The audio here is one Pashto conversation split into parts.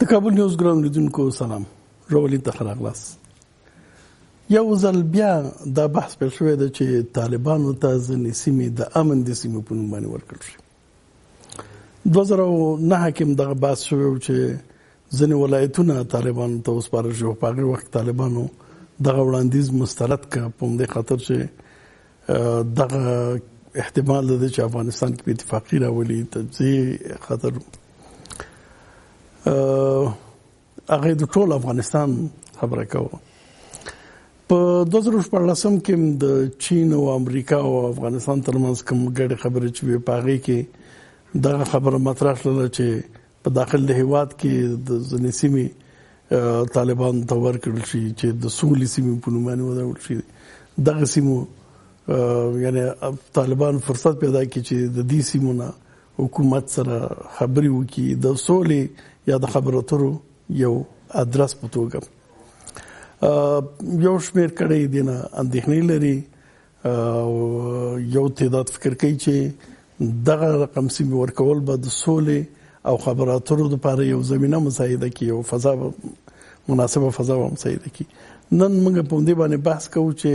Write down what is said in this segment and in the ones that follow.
د کابل نیوز ګرام لیدونکو سلام، راولید ته راغلاست. یو ځل بیا دا بحث پیل شوی دی چې طالبانو ته ځینې سیمې د امن د سیمې په نوم باندې ورکړل شي. 2009 کې دغه بحث شوی و چې ځینې ولایتونه طالبانو ته وسپارل شي. په هغه وخت طالبانو دغه وړاندیز مسترد کړ په همدې خاطر چې دغه احتمال دی چې افغانستان کې اتفاقي راولي تجزیې خاطر هغه د ټول افغانستان خبره کوله. په 2014 کې د چین او امریکا او افغانستان ترمنځ کوم ګډه خبرې چې په هغه کې دغه خبره مطرح شوه چې په داخل د هیواد کې د ځینې سیمې طالبان ته ورکړل شي چې د سولې سیمې په نوم باندې ودرول شي. دغه سیمو یعنی طالبان فرصت پیدا کړي چې د دې سیمو نه حکومت سره خبرې وکړي د سولې یا د خبرو اترو یو ادرس په توګه. یو شمېر کړی دی نه اندېښنې لري، یو تعداد فکر کوي چې دغه رقم سیمې ورکول به د سولې او خبرو اترو لپاره یو زمینه مساعده کړي، یو فضا مناسبه فضا مساعده کړي. نن موږ په دې باندې بحث کوو چې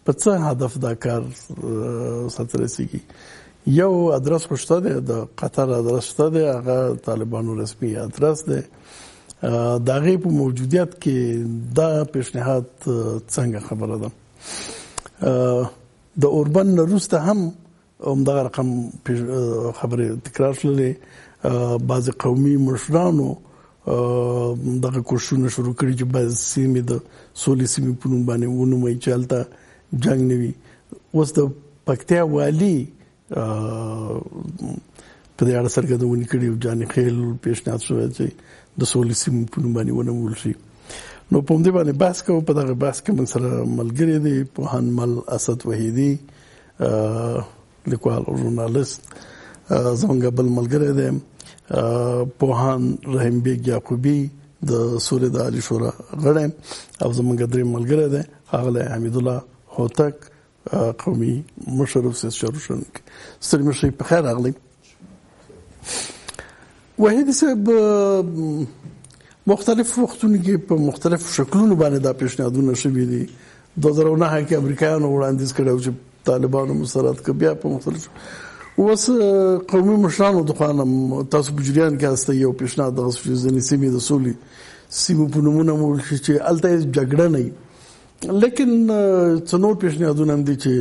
په څه هدف دا کار سره رسیږي. یو ادرس پښته دی، د قطر ادرس شته دی، هغه طالبانو رسمي ادرس دی. د هغې په موجودیت کې دا پیشنهاد څنګه خبره ده؟ د اوربن نه وروسته هم همدغه رقم خبرې تکرار شولې. بعضې قومي مشرانو دغه کوششونه شروع کړي چې بعض سیمې د سولې سیمې په نوم باندې ونوموي چې هلته جنګ نه وي. اوس د پکتیا والي په دې اړه څرګندونې کړې او جاني خیل پیشنهاد شوی چې د سولې سیمې په نوم باندې ونومول شي. نو په دې باندې بحث کوو. په دغه بحث کې موږ سره ملګری دی پوهاند مل اسد وحیدي، لیکوال او ژورنالیست. زموږ بل ملګری دی پوهاند رحیم بیګ یعقوبي، د سولې د عالي شورا غړی. او زموږ دریم ملګری دی ښاغلی حمید الله هوتک، قومي مشر او سیاسي چارواکي. ستړي مشر په خیر راغلی. وحیدي صاحب، مختلف وختونو کې په مختلف شکلونو باندې دا پیشنهادونه شوي دي. 2009 کې امریکایانو وړاندیز کړی چې طالبانو مسترد کړي، بیا په مختلف اوس قومي مشرانو د خوا تاسو په جریان کې هسته یو پیشنهاد دغه چې ځینې سیمې د سولې سیمو په نومونه مول شي چې هلته جګړه نه وي. لیکن څه نور پیشنهادونه هم دي چې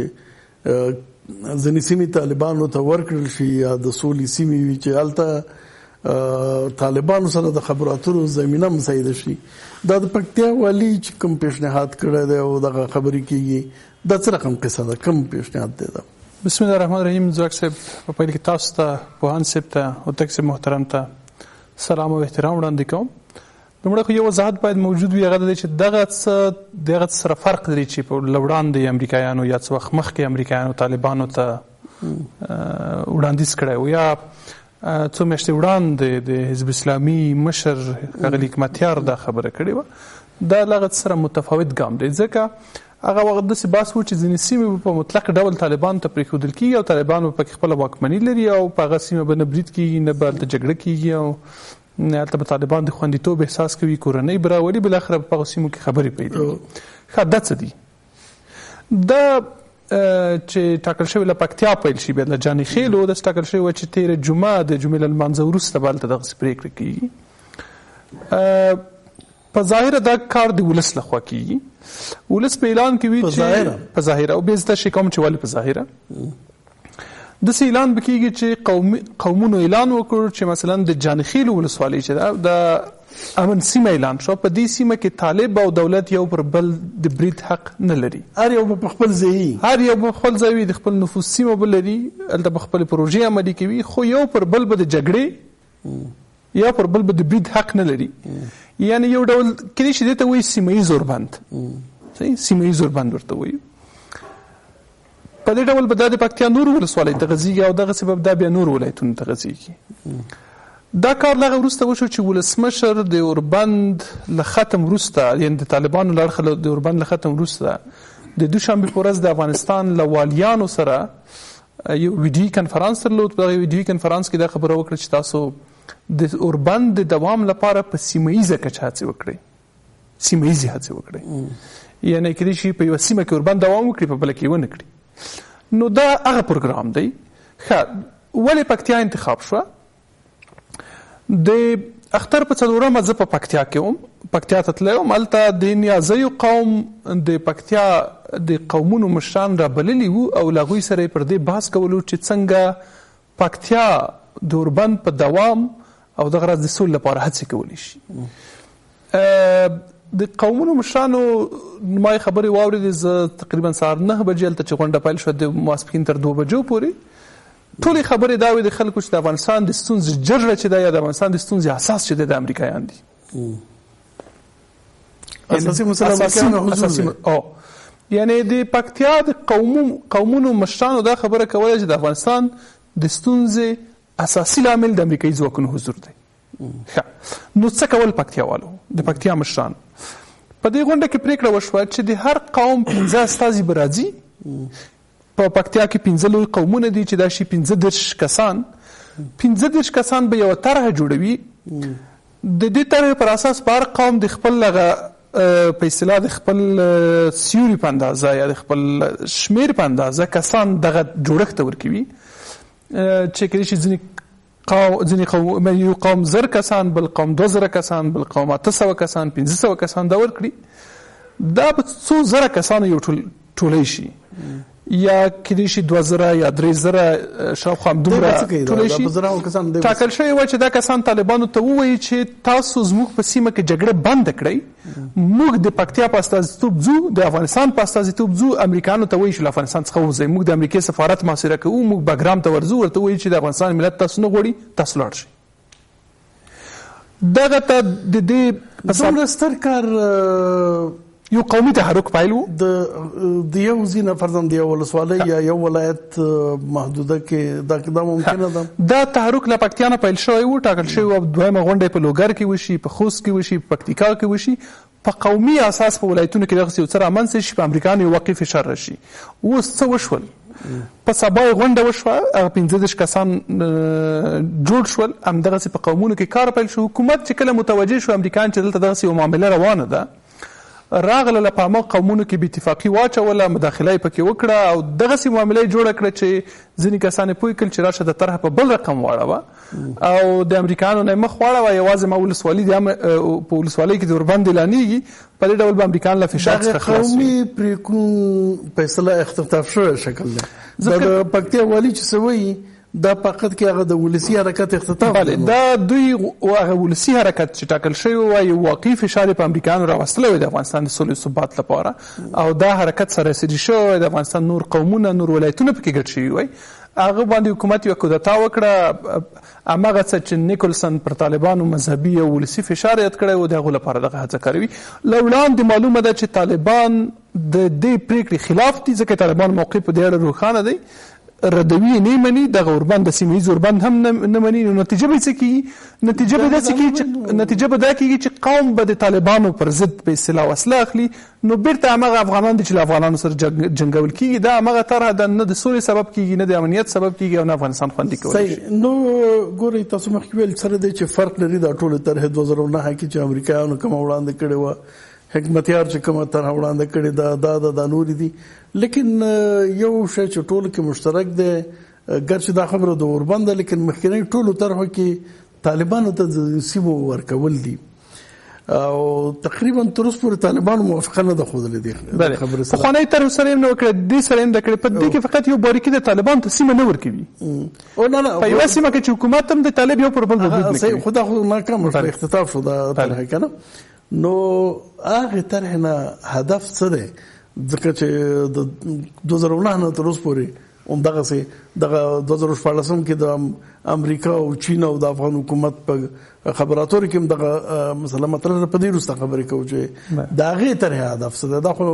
ځینې سیمې طالبانو ته ورکړل شي یا د سولې سیمې وي چې هلته طالبانو سره د خبرو اترو زمینه مساعده شي. دا د پکتیا والي چې کوم پیشنهاد کړی دی او دغه خبرې کېږي، دا څه رقم قصه ده؟ کوم پیشنهاد دی دا؟ بسم الله الرحمن الرحیم. ځواک صاحب، په پیل کې تاسو ته، پوهاند صاحب ته، هوتک صاحب محترم ته سلام او احترام وړاندې کوم. لومړی خو یو وضاحت باید موجود وي، هغه دا دی چې دغه څه دغه سره فرق لري چې په وړاندې امریکایانو یا څه وخت مخکې امریکایانو طالبانو ته وړاندیز کړی و، یا څو میاشتې وړاندې د حزب اسلامي مشر ښاغلي حکمتیار دا خبره کړې وه. دا له هغه سره متفاوت ګام دی، ځکه هغه وخت داسې بحث و چې ځینې سیمې په مطلق ډول طالبانو ته پرېښودل کېږي او طالبان به پکې خپله واکمني لري او په هغه سیمه به نه برید کېږي، نه به هلته جګړه کېږي او هلته به طالبان د خوندیتوب احساس کوي، کورنۍ به راولي، بالاخره په هغو سیمو کې خبرې پیدا کړي. ښه، دا څه دي؟ دا چې ټاکل شوی له پکتیا پیل شي، بیا له جاني خیلو داسې ټاکل شوی وه چې تېره جمعه د جمعې له لمانځه وروسته به هلته دغسې پرېکړه کېږي. په ظاهره دا کار د ولس لخوا کېږي. ولس په اعلان کې وي چې په ظاهره، او بیا زه تشریح کوم چې ولې په ظاهره داسې اعلان به کېږي چې قومونو اعلان وکړ چې مثلا د جانخیل ولسوالۍ چې ده د امن سیمه اعلان شو. په دې سیمه کې طالب او دولت یو پر بل د برید حق نه لري. هر یو په خپل ځای، هر یو په خپل ځای د خپل نفوذ سیمه بل لري، هلته به خپل پروژې عملي کوي، خو یو پر بل به د جګړې یا پر بل به د برید حق نه لري. یعنی یو ډول کېدای شي دې ته وایي سیمه ییز اوربند، سیمه ییز اوربند ورته وایي. په دې ډول به دا د پکتیا نورو ولسوالیو ته غځېږي او دغسې به دا بیا نورو ولایتونو ته غځېږي. دا کار له هغه وروسته وشو چې ولسمشر د اوربند له ختم وروسته، یعنې د طالبانو له اړخه د اوربند له ختم وروسته د دوشنبې په ورځ د افغانستان له والیانو سره یو ویډیوي کنفرانس درلود. په دغه ویډیوي کنفرانس کې دا خبره وکړه چې تاسو د اوربند د دوام لپاره په سیمه ییزه کچه هڅې وکړي، سیمه ییزې هڅې وکړي، یعنې کېدای شي په یوه سیمه کې اوربند دوام وکړي په بله کې ونه کړي. نو دا هغه پروګرام دی. ښه، ولې پکتیا انتخاب شوه؟ د اختر په 4مه زه په پکتیا کې وم، پکتیا ته تللی وم. هلته د نیازیو قوم د پکتیا د قومونو مشران رابللي وو او له هغوی سره یې پر دې بحث کولو چې څنګه پکتیا د اوربند په دوام او دغه راز د سولې لپاره هڅې کولی شي. د قومونو مشرانو ما یې خبرې واورېدې. زه تقریبا سهار 9 بجې هلته چې غونډه پیل شوه د ماسپښین تر 2 بجو پورې ټولې خبرې دا وې د خلکو چې د افغانستان د ستونزې جرړه چې ده یا د افغانستان د ستونزې اساس چې دی د امریکایان دي. اساسي مسله یعنې د پکتیا د قومونو مشرانو دا خبره کوله چې د افغانستان د ستونزې اساسي لامل د امریکایي ځواکونو حضور دی. نو څه کول پکتیاوالو، د پکتیا مشرانو؟ په دې غونډه کې پریکړه وشوه چې د هر قوم 15 استازي به راځي. په پکتیا کې 15 لوی قومونه دي چې دا شي 15 کسان. 15 کسان به یوه طرحه جوړوي. د دې طرحې پر اساس به هر قوم د خپل په اصطلاح د خپل سیوري په اندازه یا د خپل شمیر په اندازه کسان دغه جوړښت ته ورکوي چې کېدای شي ځینې یو قوم 1000 کسان، بل قوم 2000 کسان، بل قوم 800 کسان، 500 کسان دا ورکړي. دا به څو زره کسانو یو ټولی شي یا کېدای شي 2000 یا 3000 شاوخوا همدومره ټولی شي. ټاکل شوی وه چې دا کسان طالبانو ته ووایي چې تاسو زموږ په سیمه کې جګړه بنده کړئ، موږ د پکتیا په استازیتوب ځو، د افغانستان په استازیتوب ځو، امریکایانو ته وایي چې له افغانستان څخه ووځئ، موږ د امریکې سفارت محاصره کوو، موږ بګرام ته ورځو، ورته وایي چې د افغانستان ملت تاسو نه غواړي، تاسو لاړ شئ. دغه ته د دې دومره ستر کار یو قومي تحرک پیل وو. د یو ځینه فرضاً د یو ولسوالۍ یا یو ولایت محدوده کې دا ممکنه ده. دا تحرک له پکتیا نه پیل شوی وو، ټاکل شوی وو دویمه غونډه په لوګر کې وشي، په خوست کې وشي، په پکتیکا کې وشي. په قومي اساس په ولایتونو کې دغسې یو څه رامنځته شي، په امریکایانو یو واقعي فشار راشي. اوس څه وشول؟ په سبا یې غونډه وشوه، هغه 15 کسان جوړ شول، همدغسې په قومونو کې کار پیل شو. حکومت چې کله متوجه شو امریکایان چې دلته دغسې یو معامله روانه ده، راغله په هغه قومونو کې بې اتفاقي واچوله، مداخله یې پکې وکړه او دغسې معامله یې جوړه کړه چې ځینې کسان یې پوه کړل چې راشه د طرحه په بل رقم واړوه او د امریکایانو نه یې مخ واړوه. یوازې ما ولسوالي په ولسوالۍ کې د اوربند اعلانېږي، په دې ډول به امریکایان له فشار څخه خلاص وي. قومي پرېکړو فیصله اختطاف شوی شکل دی. دا د پکتیا والي چې څه وایي دا فقط کې هغه د ولسي حرکت اختطاف دی. دا دوی هغه ولسي حرکت چې ټاکل شوی وای یو واقعي فشار په امریکایانو راوستلی وای د افغانستان د سولې او ثبات لپاره، او دا حرکت سراسري شوی د افغانستان نور قومونه، نور ولایتونه پکې ګډ شوي وای. هغه باندې حکومت یو کودتا وکړه. هماغه څه چې نیکولسن پر طالبانو مذهبي او ولسي فشار یاد کړی و د هغو لپاره دغه هڅه کوي. له وړاندې معلومه ده چې طالبان د دې پرېکړې خلاف دي، ځکه طالبان موقع په دې اړه روښانه دی، ردوي نه مني، دغه اوربند د سیمه ییز اوربند هم نه مني. نو نتیجه به څه کېږي؟ نتیجه به دا کېږي چې قوم به د طالبانو پر ضد په اصطلاح وسله اخلي. نو بیرته هماغه افغانان دي چې له افغانانو سره جنګول کېږي. دا هماغه طرحه ده، نه د سولې سبب کېږي، نه د امنیت سبب کېږي او نه افغانستان خوندي کولی شي. نو ګورئ تاسو مخکې ویل سره دی چې فرق لري دا ټولې طرحې 2009 کې چې امریکایانو کومه وړاندې کړې وه، حکمتیار چې کومه طرحه وړاندې کړې دا نورې دي. لیکن یو شی چې ټولو کې مشترک دی، ګرچې دا خبره د اوربند ده، لیکن مخکینی ټولو طرحو کې طالبانو ته د سیمو ورکول دي او تقریبا تر اوسه پورې طالبانو موافقه نه ده ښودلې دي خبرې سره. پخوانۍ طرحو سره یې نه وکړه، دې سره یې نه ده کړې. په دې کې فقط یو باریکي د طالبانو ته سیمه نه ورکوي. په یوه سیمه کې چې حکومت هم د طالب یو پر بل برید نه کوي. خو دا خو ناکامه شوه، اختطاف شو دا طرحه که نه. نو هغې طرحې نه هدف څه دی؟ ځکه چې د 2009 نه تر اوسه پورې همدغسې دغه 2014 کې د امریکا او چین او د افغان حکومت په خبراتو کې هم دغه مسله مطرح ده. په دې وروسته خبرې کوو چې د هغې طرحې هدف څه دی. دا خو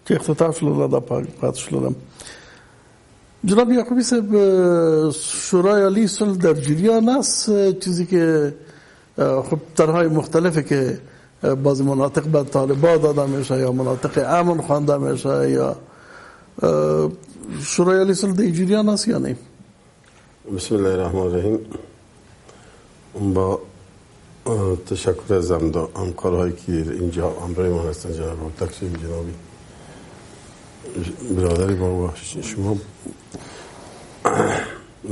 چې اختطاف شلله دا پاتې شلله. جناب یعقوبی صاحب، شورای عالی صلح در جریان است، چیزی که خب طرحهای مختلفه که بعضی مناطق به طالبان داده میشه یا مناطق امن خوانده میشه، یا شورای عالی صلح در جریان است یا نه؟ بسم الله الرحمن الرحیم. با تشکر از همکارهایی که اینجا همراه ما هستن، جناب تقسیم جنابی برادری ما و شما،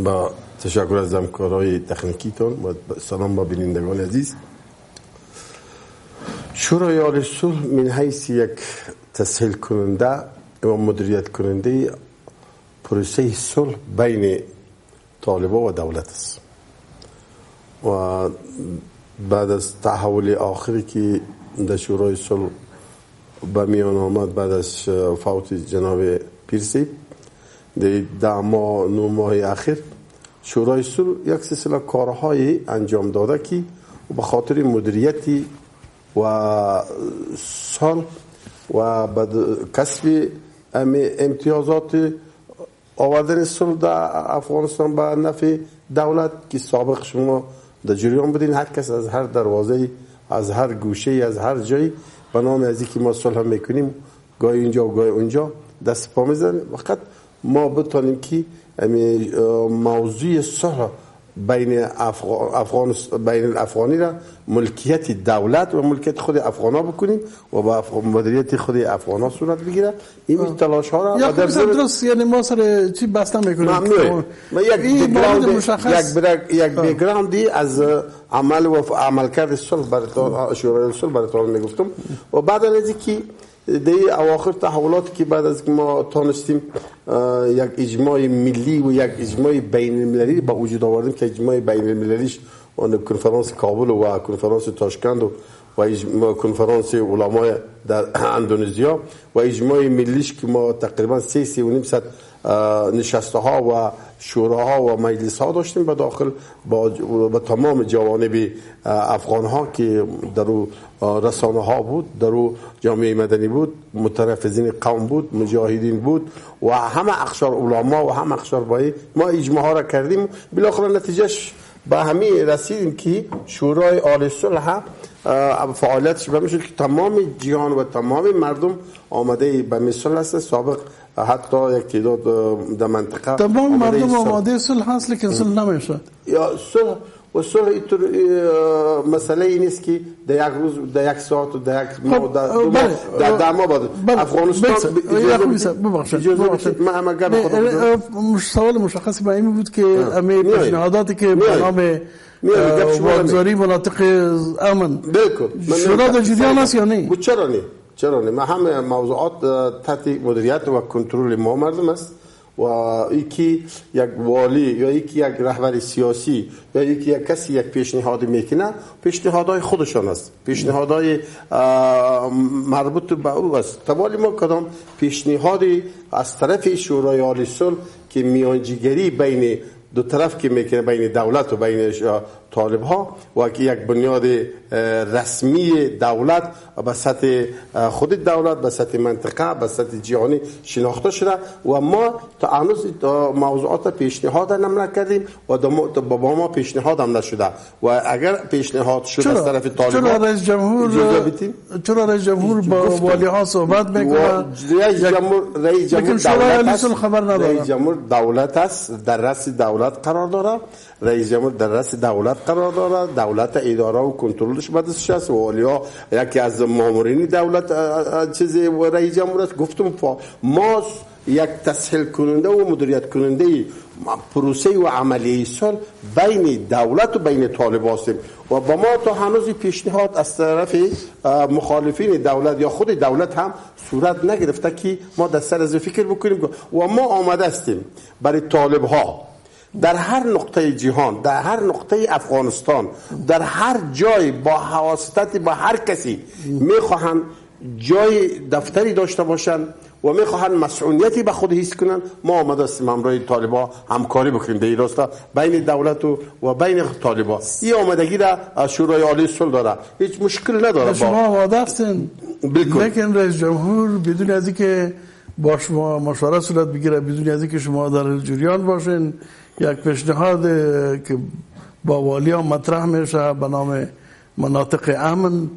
با تشکر از همکارهای تکنیکیتون و سلام با بینندگان عزیز. شورای عالی صلح من حیث یک تسهیل کننده و مدیریت کننده پروسه صلح بین طالبان و دولت است و بعد از تحول آخری که در شورای صلح به میان آمد بعد از فوت جناب پیرسی در 10 ماه 9 ماه اخیر، شورای صلح یک سلسله کارهای انجام داده که به خاطر مدیریتی و صلح و کسب امتیازات آوردن صلح در افغانستان به نفع دولت که سابق شما در جریان بودین، هر کس از هر دروازه، از هر گوشه، از هر جایی به نام از اینکه ما صلح میکنیم گاهی اینجا و گاهی اونجا دست پا میزنیم. وقت ما بتونیم که موضوع صلح بین افغانی را ملکیت دولت و ملکیت خود افغانا بکنیم و با مدیریت خود افغانا صورت بگیره. این تلاش ها را در درست، یعنی ما سر چی بحث نمیکنیم. ما یک بیک‌گراندی از عمل و عملکرد صلح برای شورای صلح براتون میگفتم و بعد از اینکه در اواخر تحولاتی که بعد از ما تانستیم یک اجماع ملی و یک اجماع بین المللی با وجود آوردیم که اجماع بین المللیش اون کنفرانس کابل و کنفرانس تاشکند و کنفرانس علمای در اندونزیا و اجماع ملیش که ما تقریبا 3.5 نشسته ها و شوراها و مجلس ها داشتیم به داخل با تمام جوانب افغان ها که در رسانه ها بود، در جامعه مدنی بود، متنفذین قوم بود، مجاهدین بود و همه اقشار علما و همه اقشار بایی ما اجماع ها را کردیم. بالاخره نتیجهش به همین رسیدیم که شورای عالی صلح فعالیتش بمیشد که تمام جهان و تمام مردم آماده به مثل هست. سابق حتی یک تعداد در منطقه تمام مردم آماده صلح هست لیکن صلح نمیشه. یا صلح و صلح مسئله این است که در یک روز، در یک ساعت و در یک ماه، در 10 ماه بعد افغانستان ببخشید من سوال مشخصی به این بود که همه پیشنهاداتی که به نام واگذاری مناطق امن شورا در جریان است یا نه؟ چرا نه؟ ما همه موضوعات تحت مدیریت و کنترل ما مردم است و یکی یک والی یا یکی یک رهبر سیاسی یا یکی یک کسی یک پیشنهاد میکنه، پیشنهادهای خودشان است، پیشنهادهای مربوط به او است. توالی ما کدام پیشنهادی از طرف شورای عالی صلح که میانجیگری بین دو طرف که میکنه، بین دولت و بین طالب ها و که یک بنیاد رسمی دولت به سطح خود دولت، به سطح منطقه، به سطح جهانی شناخته شده و ما تا هنوز موضوعات پیشنهاد هم نکردیم و با ما پیشنهاد هم نشده و اگر پیشنهاد شده از طرف طالب چرا رئیس جمهور با والی ها صحبت میکنه؟ رئیس جمهور دولت است، در رأس دولت قرار داره، رئیس جمهور در رأس دولت قرار داره، دولت اداره و کنترلش به دستش است و والیا یکی از مامورین دولت چیز رئیس جمهور است. گفتم ما یک تسهیل کننده و مدیریت کننده پروسه و عملیه صلح بین دولت و بین طالب هستیم و با ما تا هنوز پیشنهاد از طرف مخالفین دولت یا خود دولت هم صورت نگرفته که ما در سر از فکر بکنیم و ما آمده هستیم برای طالب ها در هر نقطه جهان، در هر نقطه افغانستان، در هر جای با واسطه با هر کسی میخواهند جای دفتری داشته باشن و میخواهند مسئولیتی به خود حس کنن، ما آمده هستیم همراه طالبا همکاری بکنیم در این راستا بین دولت و بین طالبا. این آمدگی را شورای عالی صلح داره، هیچ مشکل نداره. شما آماده هستین لیکن رئیس جمهور بدون از اینکه با شما مشوره صورت بگیره، بدون از اینکه شما در جریان باشین، یک پیشنهاد که با والیا مطرح میشه به نام مناطق امن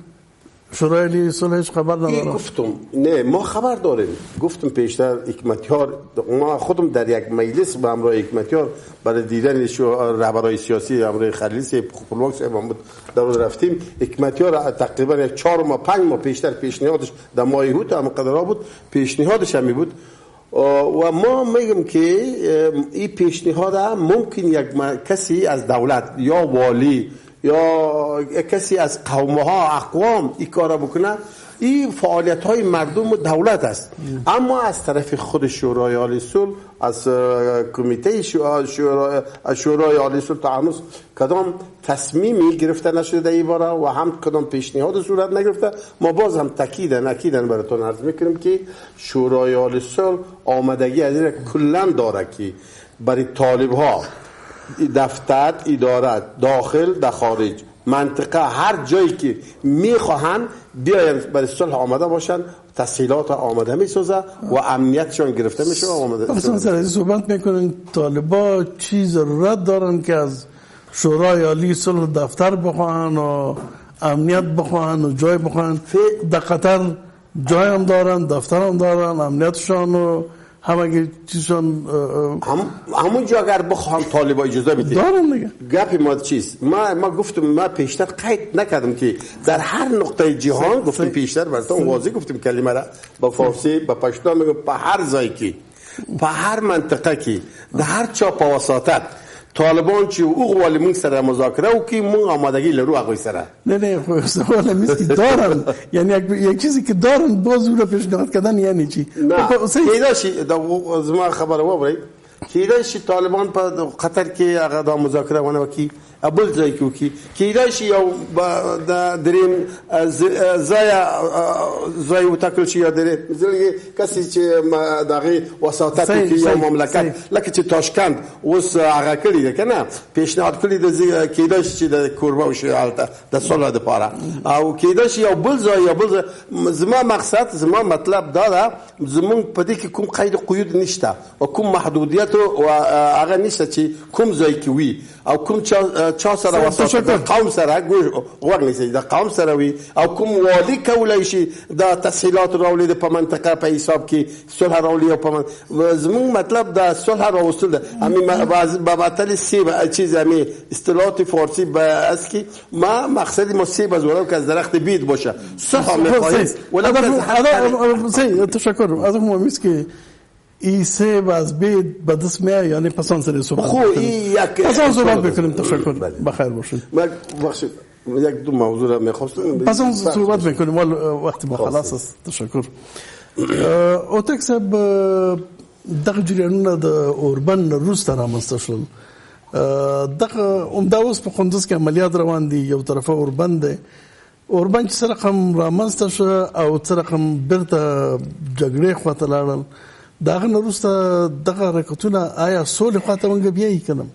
شورای عالی صلح هیچ خبر ندارم. گفتم نه ما خبر داریم. گفتم پیشتر حکمتیار، ما خودم در یک مجلس به همراه حکمتیار برای دیدن رهبرای سیاسی همراه خلیل صاحب خپلواک صاحب هم در رفتیم. حکمتیار تقریبا 4 ماه 5 ماه پیشتر پیشنهادش در ماه هوت هم قدرها بود، پیشنهادش همی بود و ما میگم که این پیشنهاد ممکن یک کسی از دولت یا والی یا کسی از قومها اقوام این کارا بکنه، این فعالیت های مردم و دولت است. اما از طرف خود شورای عالی صلح، از کمیته شورای عالی صلح تا هنوز کدام تصمیمی گرفته نشده در این باره و هم کدام پیشنهاد صورت نگرفته. ما باز هم تاکیدن براتون عرض میکنیم که شورای عالی صلح آمدگی از این کلا داره که برای طالب ها دفتر، اداره، داخل در خارج، منطقه، هر جایی که میخواهن بیاین برای صلح آمده باشن، تسهیلات آماده میسازه و امنیتشون گرفته میشه و آماده. مثلا صحبت میکنن طالبا چی ضرورت دارن که از شورای عالی صلح دفتر بخواهن و امنیت بخواهن و جای بخواهن؟ در قطر جای هم دارن، دفتر هم دارن، امنیتشان و همه چیزشان همون جا اگر بخوام طالبا اجازه بده دارن دیگه. گپی ما چیست؟ ما گفتم، ما پیشتر قید نکردم که در هر نقطه جهان گفتم، پیشتر براتون واضح گفتم کلمه را با فارسی با پشتو میگم، په هر ځای کې په هر منطقه کې د هر چا په وساطت طالبان چې اوغوالی مونږ سره مذاکره وکړي، مونږ آمادگی لرو هغوی سره. نه خو سوال میست که دارن، یعنی یک چیزی که دارن باز اون رو پیشنهاد کردن یعنی چی؟ نه کیدا شي زما خبره وبرئ، کیدا شي طالبان په قطر کې هغه د مذاکره ونه وکړي، ابل ځای کې وکړي، کیدا شي یو د دریم ځای وټاکل شي یا درې ځلګي کسي چې دغه وساطت کې یو مملکت لکه چې تاشکند اوس هغه کړی ده کنه، پیشنهاد کړی د کیدا شي د کوربه او شالته د صلح لپاره، او کیدا شي یو بل ځای یا بل زما مقصد، زما مطلب دا ده، زمون په دې کې کوم قید قیود نشته او کوم محدودیت او هغه نشته چې کوم ځای کې وي او کوم چا سره وساطت د قوم سره غوږ نیسي، د قوم سره وي او کوم والی کولای شي د تسهیلات راولي د په منطقه په حساب کې صلح راولي او په زمون مطلب د صلح راوستل ده. همین با مطلب سی چیز همین اصطلاحات فارسی با اسکی ما مقصدی ما سی بزرگ که از درخت بید باشه صلح میخواهیم ولی تشکر از مهمی است که ای سه از بید به دست میاد، یعنی پسان سری صحبت پسان صحبت بکنیم. تشکر، بخیر باشید. یک دو موضوع را میخواستم پسان صحبت بکنیم ولی وقتی با خلاص است. تشکر. اوتک صاحب دغه جریانونه د اوربن روس رامنځته شول، دغه عمده اوس په قندوز کې عملیات روان دي، یو طرفه اوربن دی، اوربن چې سره رقم رامنځته شو او سره رقم بیرته جګړې خواته لاړل، دغه نه وروسته دغه حرکتونه آیا سولې خواته ونګه بیایي که نه؟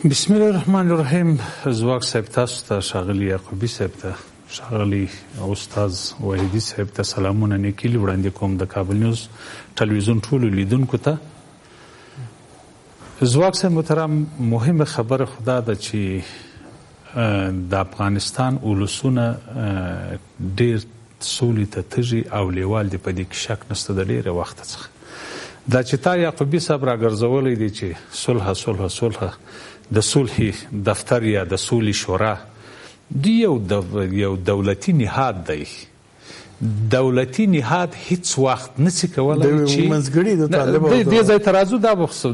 بسم الله الرحمن الرحیم. زواک صاحب تاسو ته، ښاغلي یعقوبي صاحب ته، ښاغلي استاذ وحیدي صاحب ته سلامونه نیکیلي وړاندې کوم، د کابل نیوز ټلویزیون ټولو لیدونکو ته. زواک صاحب محترم، مهمه خبره خدا ده چې د افغانستان ولسونه ډېر سولې ته تږي او لیوال دي، په دې کې شک نشته د ډېره وخته څخه. دا چې تا یعقوبي صاحب راګرځولی دی چې صلح صلح صلح، د صلح دفتر یا د صلح شورا دی یو دولتي نهاد دی. دولتي نهاد هیڅ وخت نشي کولای چې دې ځای ته راځو،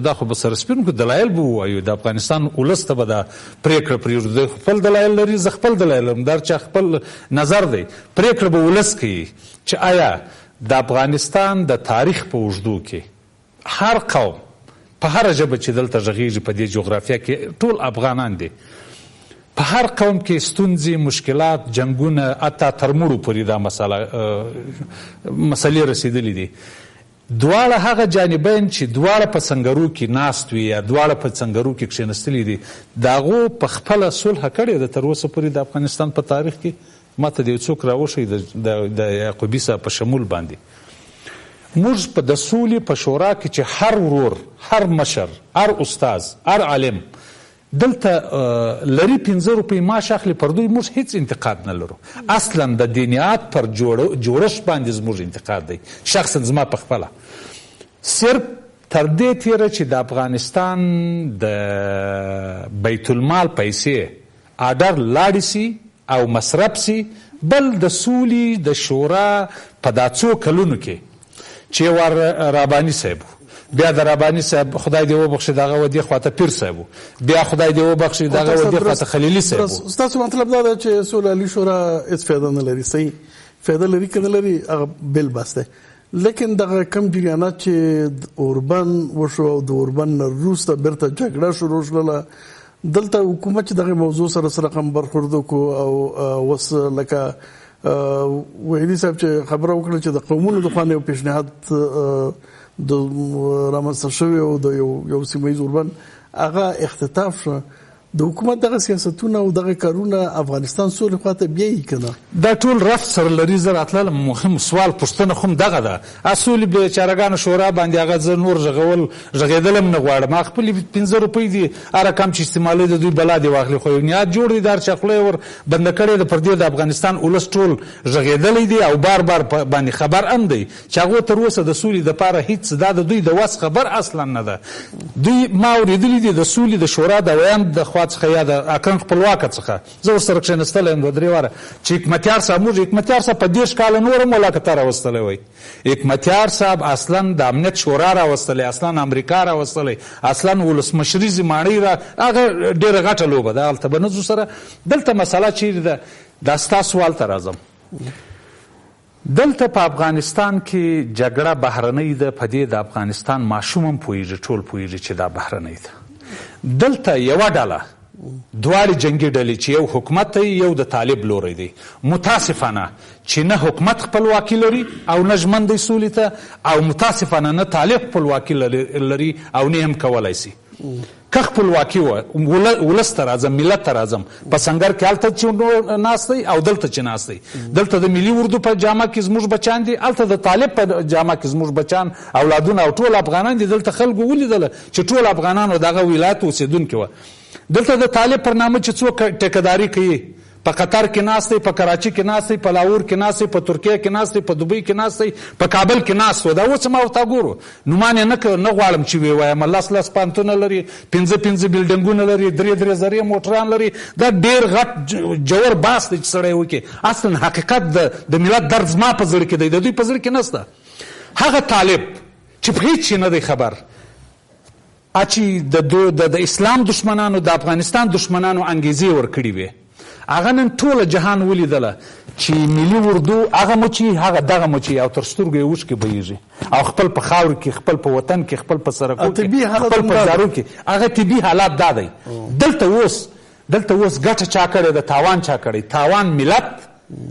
دا خو به سره سپینو دلایل به ووایو، د افغانستان ولس ته به دا پرېکړه پرېږدو، خپل دلایل لري، زه خپل دلایل لرم، دا چا خپل نظر دی، پرېکړه به ولس کوي چې آیا د افغانستان د تاریخ په اوږدو کې هر قوم په هر ژبه چې دلته غږیږي په دې جغرافیه کې ټول افغانان دي، په هر قوم کې ستونزې، مشکلات، جنګونه، حتی تر مړو پورې دا مسلې رسېدلې دي. دواړه هغه جانبین چې دواړه په سنګرو کې ناست وي یا دواړه په سنګرو کې کښېنستلي دي، د هغو په خپله صلح کړې ده تر اوسه پورې د افغانستان په تاریخ کې. ما ته د یو څوک راوښیي د یعقوبي صاحب په شمول باندې، موږ په د سولې په شورا کې چې هر ورور، هر مشر، هر استاذ، هر عالم دلته لري 15 روپۍ معاش اخلي، پر دوی موږ هیڅ انتقاد نه لرو. اصلا د دینیات پر جوړښت باندې زموږ انتقاد دی، شخصا زما په خپله صرف تر دې تیره چې د افغانستان د بیت المال پیسې آډر لاړې سي او مصرف سي، بل د سولې د شورا په دا څو کلونو کې چې ور راباني صاحب، بیا د راباني صاحب خدای دې وبخښي دغه ودې خواته پیر صاحب، بیا خدای دې وبخښي دغه ودې خواته خلیلي صاحب. ستاسو مطلب دا ده چې سوله علی شورا هیڅ فایده نه لري؟ صحیح، فایده لري که نه لري هغه بل بحث دی، لیکن دغه کم جریانات چې اوربن وشو او د اوربن نه وروسته بیرته جګړه شروع شوله، دلته حکومت چې دغه موضوع سره رقم برخورد وکړو او اوس لکه وحیدي صاحب چې خبره وکړه چې د قومونو د خوا نه یو پیشنهاد د رامنځته شوی او د یو سیمه ییز اوربن هغه اختطاف شو، د حکومت دغه سیاستونه او دغه کارونه افغانستان سولې خواته بیایي که نه؟ دا ټول رفت سره لري. زه راتلل مهم سوال پوښتنه خو هم دغه ده، سولې بیچارهګانو شورا باندې هغه زه نور غږېدل هم نه غواړم، هغه خپلې 15 روپۍ دي هر رقم چې استعمالوي د دوی بلا دې واخلي، خو یو نیت جوړ دی دا چې خوله یې ور بنده کړې ده، پر دې د افغانستان ولس ټول غږېدلی دی او بار بار باندې خبر هم دی چې هغو تر اوسه د سولې دپاره هیڅ دا د دوی د وس خبر اصلا نه ده. دوی ما اورېدلي دي د سولې د شورا د ویان د خوا څخه یا د اکرم خپلواکه څخه، زه ورسره کښېنستلی یم 2-3 واره چې حکمتیار صاحب موږ حکمتیار صاحب په 10 کاله نور هم ملاقته راوستلی وی، حکمتیار صاحب اصلا د امنیت شورا راوستلی، اصلا امریکا راوستلی، اصلا ولسمشري زمانۍ هغه ډېره غټه لوبه ده، هلته به نه ځو سره. دلته مسله چیرې ده؟ دا ستا سوال ته راځم. دلته په افغانستان کې جګړه بهرنۍ ده، په دې د افغانستان ماشوم هم پوهېږي، ټول پوهېږي چې دا بهرنۍ ده. دلته یوه ډله دواړې جنګي ډلې چې یو حکومت دی یو د طالب لوری دی، متاسفانه چې نه حکومت خپلواکي لري او نه ژمن دی سولې ته، او متاسفانه نه طالب خپلواکي لري او نه هم کولی سي. که خپلواکي وه ولس ته راځم، ملت ته راځم، په سنګر کې هلته چې ناست دی او دلته چې ناست دی، دلته د ملي اردو په جامه کې زموږ بچان دي، هلته د طالب په جامه کې زموږ بچان اولادونه او ټول افغانان دي. دلته خلکو ولیدله چې ټول افغانانو دغه ولایت اوسېدونکي وه. دلته د طالب پر نامه چې څوک ټیکهداري کوي، په قطر کې ناست دی، په کراچي کې ناست دی، په لاهور کې ناست دی، په ترکیه کې ناست دی، په دوبۍ کې ناست دی، په کابل کې ناست و. دا اوس ما ورته ګورو، نومان یې نه غواړم چې ووایم، 10 پانتونه لري، 5 بلډنګونه لري، 3 زرې موټران لري. دا ډېر غټ جوور باس دی چې سړی وکړي. اصلا حقیقت د ملت درد زما په زړه کې دی، د دوی په زړه کې نسته. هغه طالب چې په هیڅ شي نه دی خبر، چې د اسلام دشمنانو د افغانستان دشمنانو انګیزې ورکړي وي، هغه نن ټوله جهان ولیدله چې ملي اردو هغه مچي هغه دغه مچي او تر سترګو یې اوښکې بهیږي، او خپل په خاورو کې، خپل په وطن کې، خپل په سرکو کې، خپل په جارو کې، هغه طبي حالات دا دی. دلته اوس ګټه چا کړې ده؟ تاوان چا کړی؟ تاوان ملت،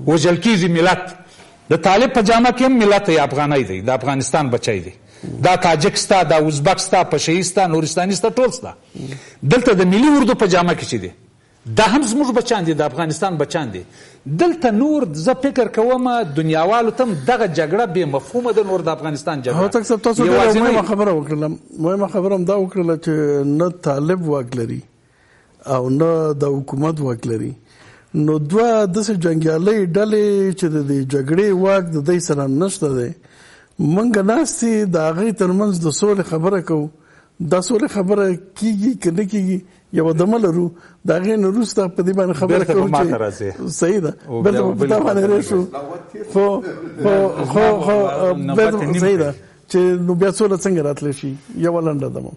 وژل کېږي ملت. د طالب په جامه کې هم ملت افغانۍ دی، د افغانستان بچی دی، دا تاجک ستا، دا ازبک ستا، پشهی ستا، نورستاني ستا، ټول ستا. دلته د ملي اردو په جامه کې چې دی دا هم زموږ بچان دي، د افغانستان بچان دي. دلته نور زه فکر کوم دنیاوالو ته دغه جګړه بې مفهومه ده، نور د افغانستان جګړه. تاسو مهمه خبره وکړله، مهمه خبره هم دا وکړله چې نه طالب واک لري او نه د حکومت واک لري، نو دوه داسې جنګیالۍ ډلې چې د دې جګړې واک د دوی سره نشته دی. موږ ناستې د هغې ترمنځ د سولې خبره کوو، دا سولې خبره کېږي که نه کېږي یو دمه لرو، د هغې نه وروسته په دې باندې خبره کوو چې صحیح ده، بېرته په تا باندې راشو، خو صحیح ده چې نو بیا سوله څنګه راتلی شي. یوه لنډه دمه